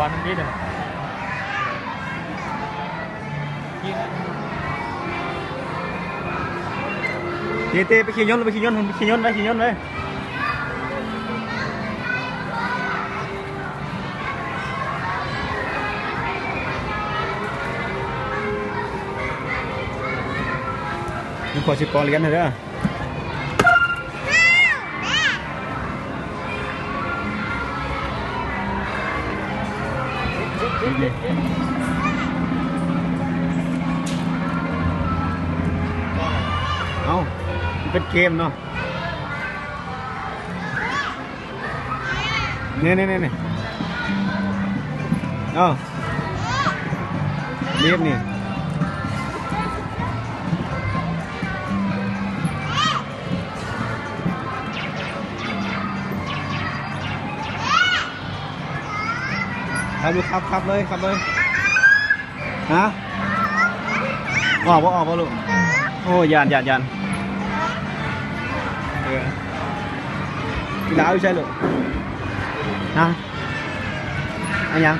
บอลทั้งที่เดียวเตะไปขี่ยนต์ไปขี่ยนต์ไปขี่ยนต์ไปขี่ยนต์ไปมีขอชิปปอเลี้ยนเลยเด้อเอาเป็นเกมเนาะเนี่ยเอาเรียบนี่ครับลูกครับเลยฮะออกลูกโอ้ยานกีฬาไม่ใช่ลูกฮะอันยัง